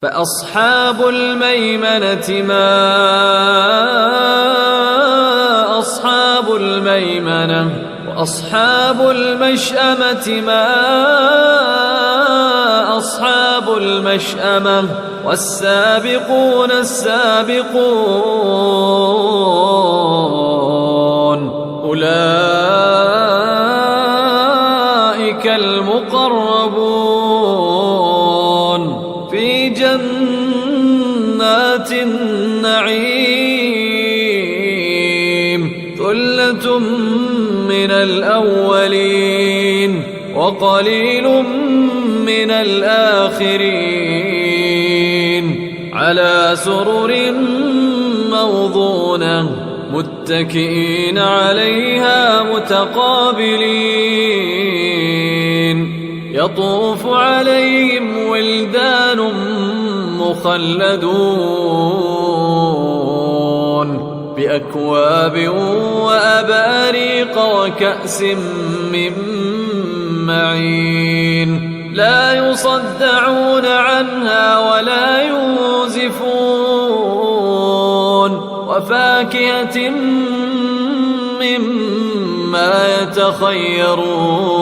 فأصحاب الميمنة ما أصحاب الميمنة وأصحاب المشأمة ما أصحاب المشأمة والسابقون السابقون أولئك المقربون في جنات النعيم ثلة من الأولين وقليل من الآخرين على سرر موضونة متكئين عليها متقابلين يطوف عليهم ولدان مخلدون بأكواب وأباريق وكأس من معين لا يصدعون عنها ولا ينزفون وفاكهة مما يتخيرون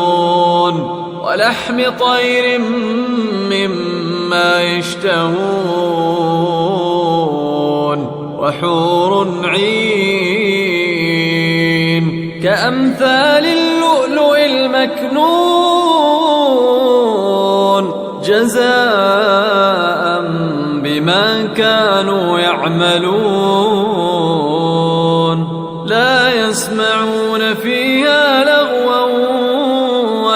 ولحم طير مما يشتهون وحور عين كأمثال اللؤلؤ المكنون جزاء بما كانوا يعملون لا يسمعون فيها لغوا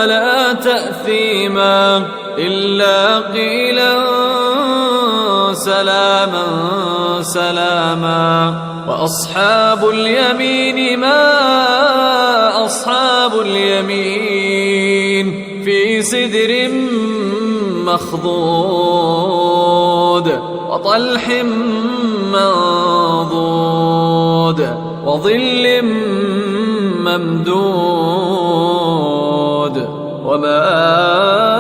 ولا تأثيما إلا قيلا سلاما سلاما وأصحاب اليمين ما أصحاب اليمين في سدر مخضود وطلح منضود وظل ممدود وماء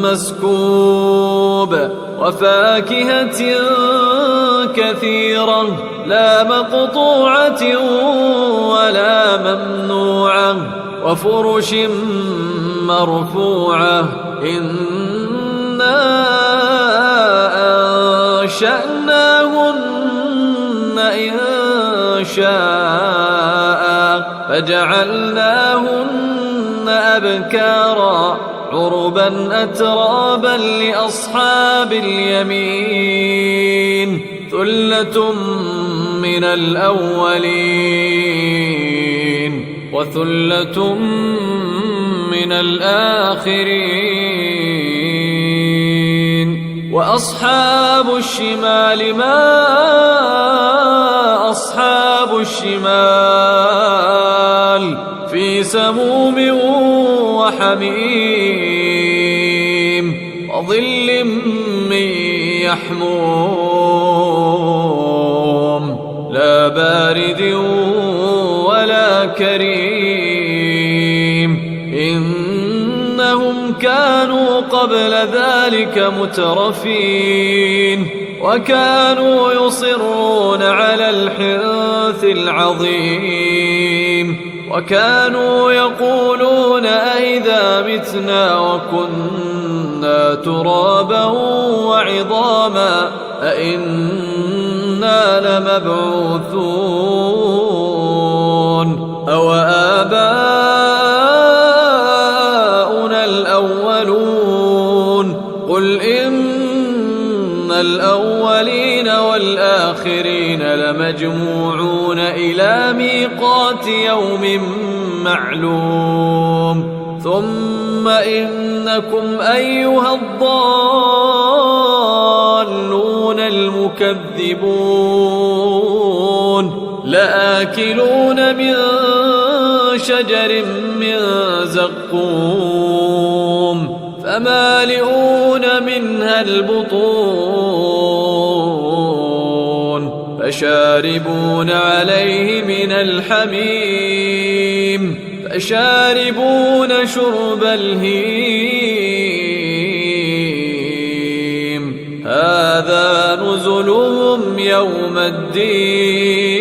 مسكوب وفاكهة كثيرة لا مقطوعة ولا ممنوعة وفرش مرفوعة إنا أنشأناهن إن شاء فجعلناهن أبكارا عربا أترابا لأصحاب اليمين ثلة من الأولين وثلة من الآخرين وأصحاب الشمال ما أصحاب الشمال في سموم وحميم وظل من يحموم لا بارد ولا كريم إنهم كانوا قبل ذلك مترفين وكانوا يصرون على الحنث العظيم وكانوا يقولون أئذا متنا وكنا ترابا وعظاما أئنا لمبعوثون أو آباؤنا الأولون قل إن الأولين والآخرين لمجموعون إلى ميقات يوم معلوم ثم إنكم أيها الضالون المكذبون لآكلون من شجر من زقوم فمالئون منها البطون فشاربون عليه من الحميم فشاربون شرب الهيم هذا نزلهم يوم الدين